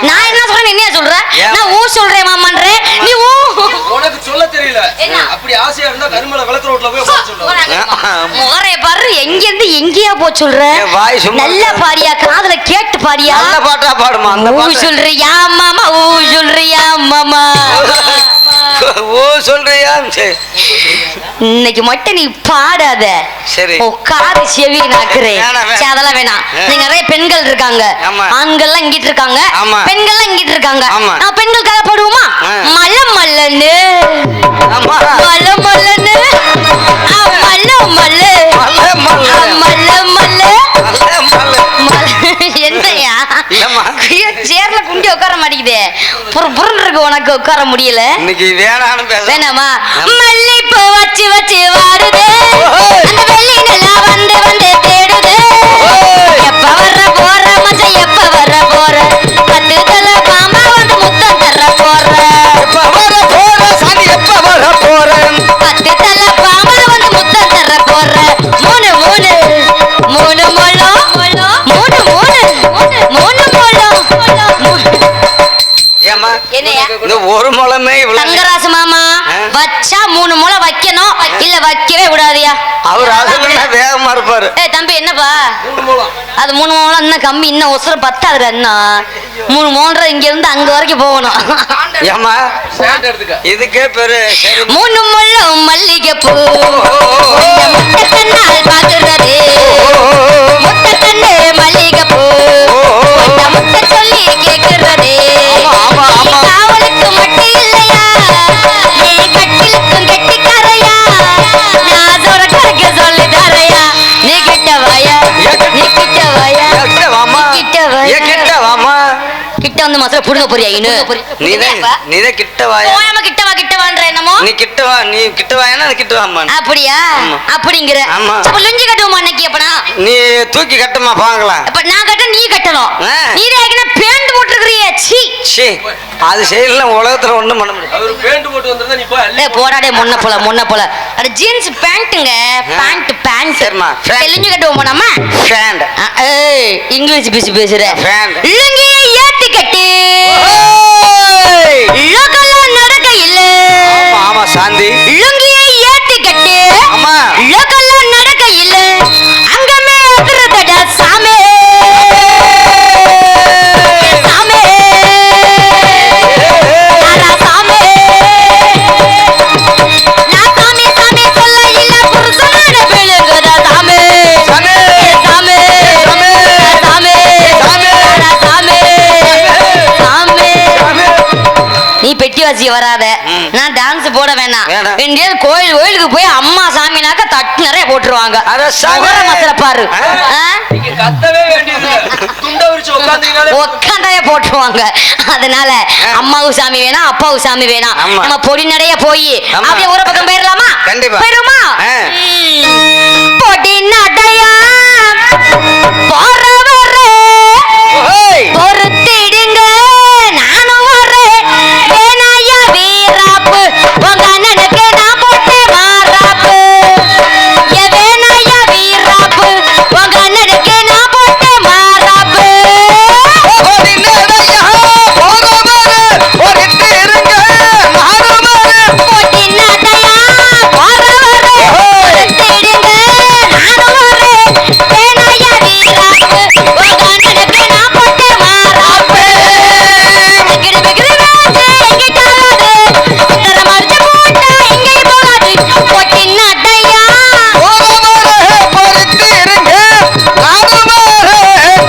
நான் என்ன சொல்றேன்? என்னையா சொல்ற? நான் ஊ சொல்றேன் மாமான்றேன், நீ ஊ. உனக்கு சொல்ல தெரியல. அப்படி ஆசையா இருந்தா கருமல விளக்கு ரோட்ல போய் சொல்லுங்க. முகரே பாரு, எங்க இருந்து எங்கேயா போ சொல்ற? நல்ல பாடியா, காதுல கேட்டு பாடியா. நல்ல பாட்டா பாடுமா? அந்த ஊ சொல்றியா மாமா? ஊ சொல்றியா மாமா? ஓ சொல்றியா? இன்னைக்கு மட்டும் நீ பாடாத. சரி, காது செவி நாக்குறேன். அதெல்லாம் வேணாம். நீ நிறைய பெண்கள் இருக்காங்க, ஆண்கள்லாம் இங்கிட்டு இருக்காங்க, பெண்கள்லாம் இங்கிட்டு இருக்காங்க. நான் பெண்கள் கதை பாடுவோமா? மல்ல மல்லன்னு மல்ல மல்லன்னு மல்ல மல்லு மல்ல மல்லு என்னையா சேர்ல குண்டி உட்கார மாட்டேங்குதே. புருன்னு இருக்கு, உனக்கு உட்கார முடியல. இன்னைக்கு வேணாமா? மல்லிப்பூ வச்சு வச்சு வாடுது, அந்த வெள்ளி நிலா வந்து வந்து தேடுது. எப்ப வர்ற போற மச்சான், எப்ப வர்ற போற? 10 தலை பாம்பா வந்து முத்தம் தர போற. எப்ப வர போற சாமி? எப்ப வர போற? 10 தலை பாம்பா வந்து முத்தம் தர போற. மூணு மூணு மூணு மூணு மூணு மூணு மூணு மூணு பாரு. ஏய் தம்பி என்னப்பா 3 மூலம். அது 3 மோளம் இன்னும் கம்மி, இன்னும் ஒசர பத்தாதுடா இன்னும் 3 மோன்ற இங்க இருந்து அங்க வரைக்கும் போகணும். ஏமா ஸ்டாண்ட் எடுத்துக்க. இதுக்கே பெரு 3 முழம் மல்லிகை பூ முட்டை கண்ணால் பாக்குறது, முட்டை கண்ணு மல்லிகை பூ முட்டை சொல்லி கேக்குறது. காவலுக்கு மட்டும் இல்லையா, என் கட்டிலுக்கும் கெட்டிக்காரையா, நான் சொல்ற கணக்கு சொல்லி தரையா. நீ கிட்ட வாயா, நீ கிட்ட வாயா, கிட்ட வாமா, கிட்ட வாயா, கிட்ட வாமா. கிட்ட வந்து மாத்திரம் புடுங்க போறியா? நீதான் கிட்ட வாயா. போயாம கிட்ட வா கிட்ட வான்ற என்னமோ. நீ கிட்ட வா, நீ கிட்ட வாயானா கிட்ட வாமா. அப்படியா? அப்படிங்கிற. ஆமா. அப்ப லுங்கி கட்டுவோமா அன்னைக்கு? அப்பனா நீ தூக்கி கட்டுமா பாக்கலாம். அப்ப நான் கட்ட நீ கட்டணும். நீ ஏற்கனவே பேண்ட் போட்டுருக்கிறியே. சீ, அது செய்யல. உலகத்துல ஒண்ணும் பண்ண முடியாது. அவரு பேண்ட் போட்டு வந்திருந்தா நீ போய் அள்ளி போடாடே முன்ன போல அது ஜீன்ஸ் பேண்ட்டுங்க. பேண்ட் சரிம்மா. லுங்கி கட்டுவோமா நம்ம? ஃபேண்ட். ஏய் இங்கிலீஷ் பேசுற. ஃபேண்ட். லுங்கியை ஏத்தி கட்டு, லோக்கல்ல நடக்க இல்ல. ஆமா சாந்தி. லுங்கியை ஏத்தி கட்டு, ஆமா. லோக்கல்ல நடக்க இல்ல. அங்கமே எதிரதடா சாமே, சாமே, நாரா சாமே. நான் சாமி சாமி சொல்ல இல்ல, புருஷனோட விழுகுதா சாமே, சாமி. சாமே, சாமி. சாமே, சாமி. நாரா சாமே, சாமே. நீ பெட்டி வாசி வராத. நான் டான்ஸ் போட வேணாம். வேணாம். எங்கேயாவது கோயிலுக்கு போய் அம்மா சாமினாக்க தட்டு நிறைய போட்டுருவாங்க. அட சாமி. முகர மத்திர பாரு. நீங்க கத்தவே வேண்டியது இல்ல. துண்ட விரிச்சு உட்கார்ந்தீங்கனாலே உக்காந்தாயே போட்டுருவாங்க. அதனால அம்மாவு சாமி வேணாம், அப்பாவு சாமி வேணாம். ஆமா. நம்ம பொடி நடைய போய் ஆமா. அப்படியே ஊர பக்கம் போயிடலாமா? கண்டிப்பா. போயிருமா? ஆ. பொடி நடையா போறவரே ஓய். பொறுத்திடுங்க, நானும் வரேன். வேணாயா வீராப்பு, உங்க அண்ணனுக்கு நான் போட்டேன் மாறாப்பு. ஏ வேணாயா வீராப்பு, உங்க அண்ணனுக்கு நான் போட்டேன் மாறாப்பு. ஓடி நடையா போறவரே, ஓடிட்டு இருங்க மாறுவாரு. பொடி நடையா போறவரே பொறுத்திடுங்க, நானும் வரேன். வேணாயா வீராப்பு, உங்க அண்ணனுக்கு நான் போட்டேன் மாறாப்பு. பிகிரி பிகிரி வேச்சு எங்கிட்டாவது, தர மடிச்சு போட்டா எங்கேயும் போகாது. பொடி நடையா போறவரே, பொறுத்து இருங்க மாறுவாரு.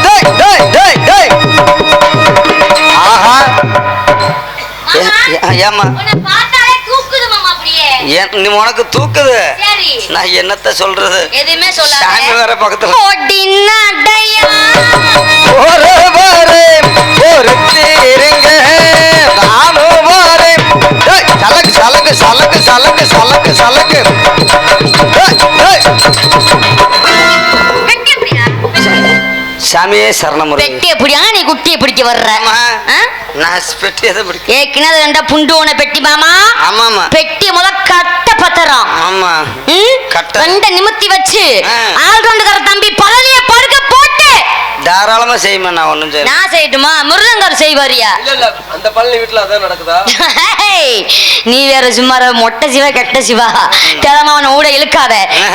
டேய், டேய், டேய், டேய். ஆஹா. ஏம்மா உன்னை பார்த்தாலே தூக்குது மாமா அப்படியே. நீ உனக்கு தூக்குது. சரி நான் என்னத்த சொல்றது? எதுவுமே சாமி சொல்லாத. வேற பக்கத்துல. பொடி நடையா போறவரே, பொறுத்து இருங்க நானும் வரேன். டேய், சலக்கு சலக்கு சலக்கு சலக்கு சலக்கு சலக்கு. டேய், டேய். பெட்டி எப்படியா? சாமியே சரணமுறை. பெட்டி எப்படியா? நீ குட்டியை பிடிக்க வர்ற. ஆமா. ஆ? நான் பெட்டி எதை பிடிக்க? ஏற்கனவே ரெண்டா புண்டு உன பெட்டி மாமா. ஆமாமா. பெட்டி முத கட்ட பத்திரம். ஆமா. ம்? கட்ட. ரெண்ட நிமித்தி வச்சு ஆ. ஆள்கொண்டுக்கார தம்பி பழனிய படுக்க போட்டு தாராளமா செய்யுமா, நான் ஒண்ணும் செய்ய. நான் செய்யட்டுமா? முருகங்கார் செய்வாரியா? இல்ல இல்ல அந்த பழனி வீட்டுல அதான் நடக்குதா? ஹேய், நீ வேற சும்மா மொட்டை சிவா கெட்ட சிவா கிளம்பவன ஊட இழுக்காத.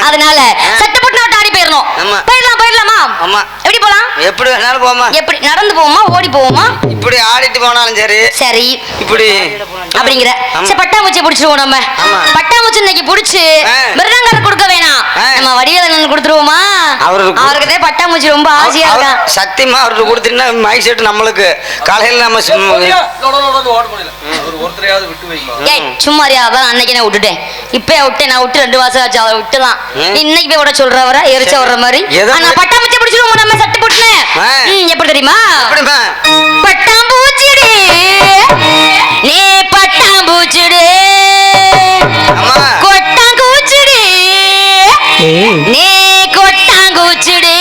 அதனால சட்டப்பட்டு நாட்டு ஆடி போயிடணும். ஆமா. போயிடலாமா? ஆமா. எப்படி போலாம்? எப்படி வேணாலும் போமா. எப்படி நடந்து போவோமா, ஓடி போவோமா? இப்படி ஆடிட்டு போனாலும் சரி. சரி இப்படி அப்படிங்கிற. ஆமா. சரி பட்டாம்பூச்சி பிடிச்சிருவோம் நம்ம. ஆமா. பட்டாம்பூச்சி இன்னைக்கு பிடிச்சு ஆ. மிருதங்கார கொடுக்க வேணாம். ஆ. நம்ம வடிவேலன் கொடுத்துருவோமா? அவருக்கு பட்டாம்பூச்சி ரொம்ப ஆசையா இருக்கான். சத்தியமா அவருக்கு கொடுத்தீங்கன்னா மைக் செட் நம்மளுக்கு காலையில நம்ம போறியா? நோட ஓட முடியல. ஒரு ஒருத்தரையாவது விட்டு வைமா. ஏய் சும்மாரியா, அதான் அன்னைக்கு நான் விட்டுட்டேன். இப்பயே விட்டேன். நான் விட்டு 2 மாசம் ஆச்சு. அவரை விட்டுதான். இன்னைக்கு போய் விட சொல்றவர எரிச்ச விடுற மாதிரி. எதை ஆனா பட்டாம்பூச்சி பிடிச்சிருவோம் நம்ம சட்டு போட்டுனேன். ஆ. எப்படி தெரியுமா? எப்படிமா? பட்டாம்பூச்சிடி நீ பட்டாம்பூச்சிடி அம்மா. கொட்டாங்கூச்சிடி நீ கொட்டாங்கூச்சிடி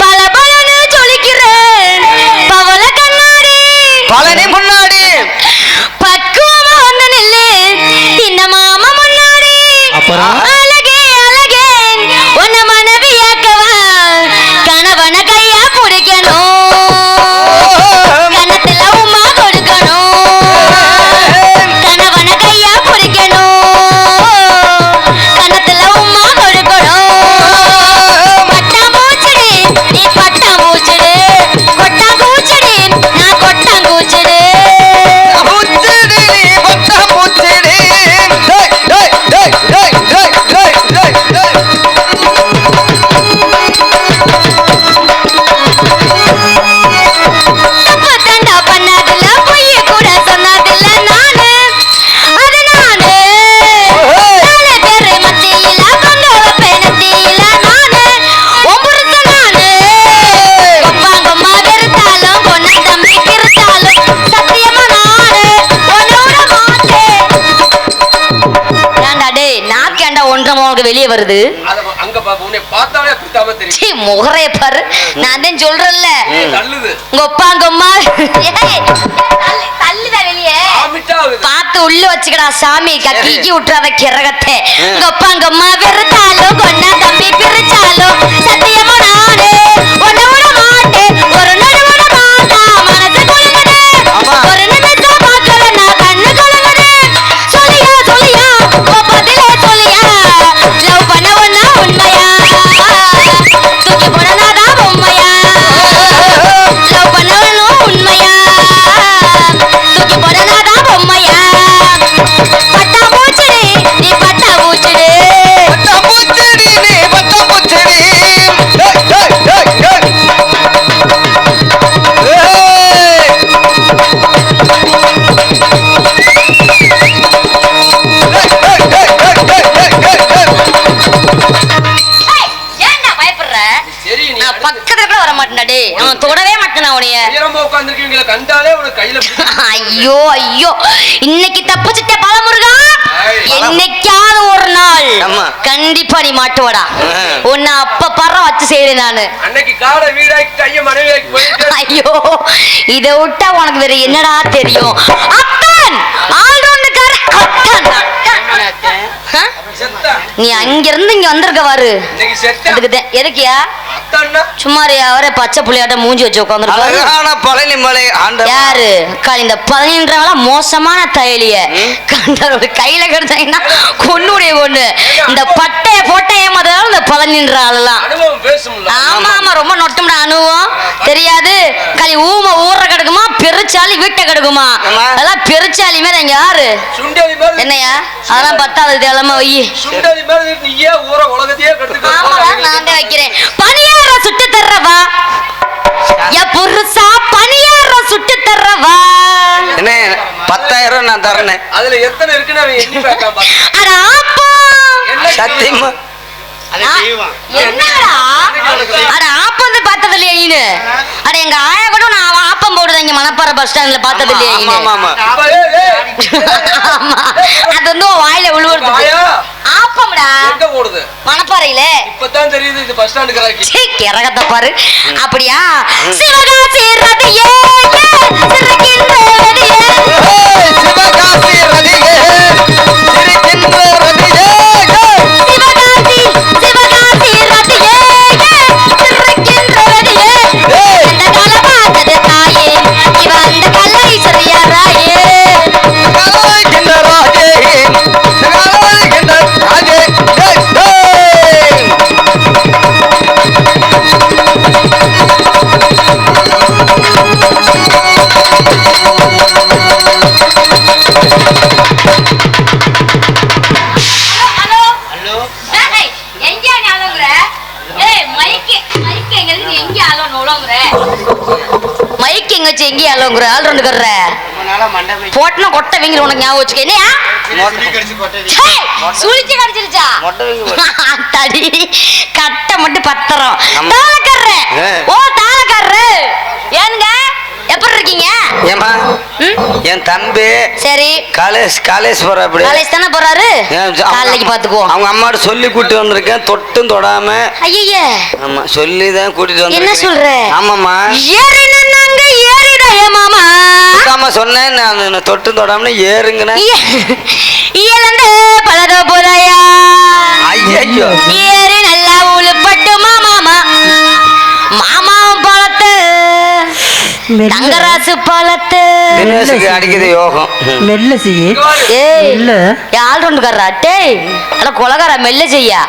பல பலன்னு சொல்லிக்கிற பவள கண்ணாடி பழனி முன்னாடி பக்குவமா வந்து நில்லு இந்த மாமா முன்னாடி. அழகே அழகே உன்னை மனைவியாக்கவா கணவன கையா பிடிக்கணும். கணத்துல உமா வெளியே வருது? அங்க பாப்ப உன்னை பார்த்தாலே அப்படித்தாம தெரியும். சீ, முகரைய பாரு. நான் தான் சொல்றேன்ல, தள்ளுது. உங்க அப்பா உங்க அம்மா தள்ளுதா வெளியே. பார்த்து உள்ள வச்சுக்கடா சாமி, கக்கிக்கி விட்டுறாத கிரகத்தை. உங்க அப்பா உங்க அம்மா வெறுத்தாலும் கொண்டா தம்பி பிரிச்சாலும் சத்தியமா நானே ஒன்ன விட மாட்டேன். ஒரு நடு விட மாட்டா மனசு கொள்ளுது. ஒரு நிமிஷம் பார்க்கல நான் கண்ணு கொள்ளுது. சொல்லியா சொல்லியா உன் பதிலே சொல்லியா, லவ் பண்ண ஒன்னா உண்மையா, தூக்கி போடனாதான் பொம்மையா, லவ் பண்ண ஒன்னும் உண்மையா, தூக்கி போடனாதான் பொம்மையா, பட்டா பூச்சிடு நீ பட்டா பூச்சிடு, பட்டா பூச்செடி நீ பட்டா பூச்செடி. ஏன்டா பயப்படுற? சரி நீ நான் பக்கத்துல கூட வர மாட்டேன்டா டேய், நான் தொடவே மாட்டேன் உனைய. உயரமா உட்கார்ந்திருக்கீங்களா கண்டாலே உனக்கு கையில ஐயோ ஐயோ, இன்னைக்கு தப்பிச்சிட்ட பாலமுருகா. என்னைக்காவது ஒரு நாள் ஆமா. கண்டிப்பா நீ மாட்டுவடா. உன்னை அப்ப பற வச்சு செய்யறேன் நானு. அன்னைக்கு காடை வீடாக்கி கைய மனைவியாக்கி போயிட்டு ஐயோ, இதை விட்டா உனக்கு வேற என்னடா தெரியும்? அத்தன் ஆல்ரவுண்டுக்கார அத்தன். ஆ? செத்தா நீ அங்கிருந்து இங்க வந்திருக்க பாரு. இன்னைக்கு செத்தா அதுக்குதான். எதுக்கியா? அத்தான்னா சும்மாரி அவரே பச்சை புள்ளியாட்ட மூஞ்சி வச்சு உட்காந்துருக்காரு. அழகான பழனி மலை ஆண்ட யாரு கால் இந்த 17 மோசமான தையலிய கண்டரோட கையில கிடைச்சாங்கன்னா கொன்னுடைய கொண்டு இந்த பட்டைய போட்ட ஏமாதாலும் இந்த 17 ஆளெல்லாம். அனுபவம் பேசும்ல. ஆமா ஆமா, ரொம்ப நொட்டும்டா அனுபவம். தெரியாது களி ஊமை ஊற கிடக்குமா, பெருச்சாலி வீட்டை கிடக்குமா. அதெல்லாம் பெருச்சாலி மேல இங்க யாரு சுண்டலி மாதிரி என்னையா அதெல்லாம் 10வது தேலமா வை. சுண்டலி மாதிரி நீயே ஊர உலகத்தையே ஆமாடா, நான் தான் வைக்கிறேன். பனியார சுட்டு தர்றவா புருஷா, பனியார சுட்டு தர்றவா. என்ன 10,000 நான் தரேன். அதுல எத்தனை இருக்குன்னு அவன் எண்ணி பார்க்காம அட ஆப்பா, சத்தியமா என்னடா அட ஆப்பம் வந்து பார்த்தது இல்லையா நீனு? அட எங்க ஆயா கூட நான் ஆப்பம் போடுறேன் இங்க மணப்பாறை பஸ் ஸ்டாண்ட்ல பார்த்தது இல்லையா நீனு? ஆமா ஆமா ஆமா, அது வந்து உன் வாயில விழுவுறது. ஆப்பம்டா எங்க போடுது மணப்பாறையில. இப்பதான் தெரியுது இது பஸ் ஸ்டாண்டு கிராக்கி. சீ, கிரகத்தை பாரு. அப்படியா? சிவகாசி ரதியே சிறக்கின்ற ரதியே, சிவகாசி ரதியே சிரிக்கின்ற ரதியே, சிவகாசி சிவகாசி ரதியே சிறக்கின்ற ரதியே. அந்த கால பார்த்தது தாயே, இவ அந்த கல்லை சரியா ராயே. சகாய்கின்ற ராஜே சகாய்கின்ற ராஜே. ஹலோ ஹலோ, ஏய் எங்க நீ அலங்குற? ஏய் மைக் மைக் எங்க இருக்கு? எங்க அலோன் உலங்குற? மைக் எங்க வச்சு எங்க அலங்குற? ஆல் ரவுண்ட் கறற போட்னா கொட்டை வீங்கல உனக்கு ஞாபகம் வச்சுக்க. என்னையா சுளிச்சு கடிச்சிருச்சா? தடி கட்டை மட்டும் பத்திரம் தாளக்கர்ற. ஓ தாளக்கர்ற. ஏனுங்க எப்படி இருக்கீங்க? ஏமா என் தம்பி சரி காலேஜ் போற அப்படி காலேஜ் தானே போறாரு. காலைக்கு பாத்துக்குவோம். அவங்க அம்மாட்ட சொல்லி கூட்டி வந்திருக்கேன், தொட்டும் தொடாம. ஐயே ஆமா சொல்லிதான் கூட்டிட்டு என்ன வந்திருக்கேன். சொல்ற? ஆமாமா ஏறினாங்க ஏறிதாய மாமா. ஆமா சொன்னேன் நான் தொட்டும் தொடாம ஏறுங்கன்னு. இயலந்து பலத போதையா. ஐயோ ஏறி நல்லா உழுப்பட்டுமா மாமா. மாமாவும் பழத்து தங்கராசு பழத்து. தினேஷுக்கு அடிக்குது யோகம். மெல்ல செய்ய ஏய் இல்ல. ஆள் ரெண்டு கர்றா டேய், அட கொலகார மெல்ல செய்யா.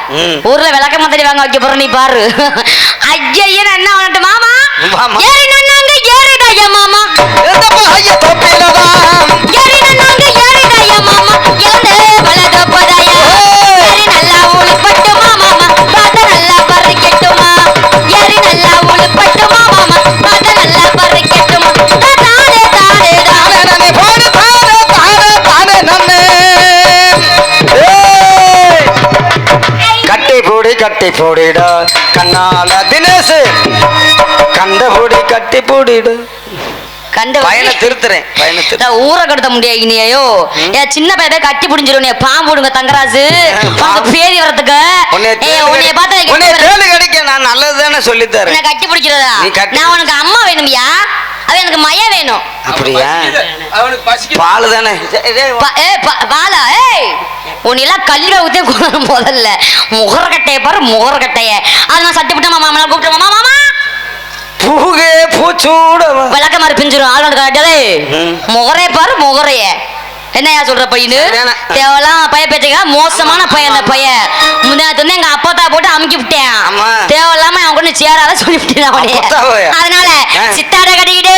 ஊர்ல விளக்க மாதிரி வாங்க வைக்க போற நீ பாரு. ஐயா என்ன வந்துட்டு மாமா மாமா. ஏறி நன்னாங்க ஏறிதாயா மாமா. எந்தப்பா ஐயா தொப்பிலதா ஏறி நன்னாங்க ஏறிதாயா மாமா. எழுந்து பலத போதையா. ஏறி நல்லா உழுப்பட்டுமா மாமா. பாத்த நல்லா பறிக்கட்டுமா. ஏறி நல்லா உழுப்பட்டுமா மாமா. பாத்த நல்லா பறிக்கட்டுமா. தானே தானே தானே நானே பாடு தானே நன்னே. கட்டி போடிடா கண்ணால தினேஷ் கண்ட பொடி கட்டி போடிடு. கண்டு பையனை திருத்துறேன் ஊரை கடுத்த முடியாது நீயோ ஏன் சின்ன பையன் கட்டி பிடிஞ்சிரும் பாம்பு விடுங்க தங்கராசு உனக்கு பேதி வரதுக்கு உன்னைய பார்த்தா கிடைக்க நான் நல்லது தானே சொல்லி தரேன் கட்டி பிடிக்கிறதா நான் உனக்கு அம்மா வேணும்யா அவன் எனக்கு மைய வேணும் அப்படியா அவனுக்கு பசிக்கு பால் தானே பாலா உன்னெல்லாம் கல்லில ஊத்தே கொள்ளணும் முதல்ல முகரக்கட்டைய பாரு முகரக்கட்டைய அதை நான் சட்டி விட்டு மாமா கூப்பிட்டு மாமா பூகே பூச்சூட விளக்க மாதிரி பிஞ்சிரும் ஆள் காட்டலே முகரே பாரு முகரைய என்னையா சொல்ற பையனு தேவலாம் பைய பேச்சுக்கா மோசமான பையன் அந்த பையன் முன்னாடி வந்து எங்க அப்பா தான் போட்டு அமுக்கி விட்டேன் தேவையில்லாம அவன் கொண்டு சேராத சொல்லி விட்டேன் அதனால சித்தாட கட்டிக்கிட்டு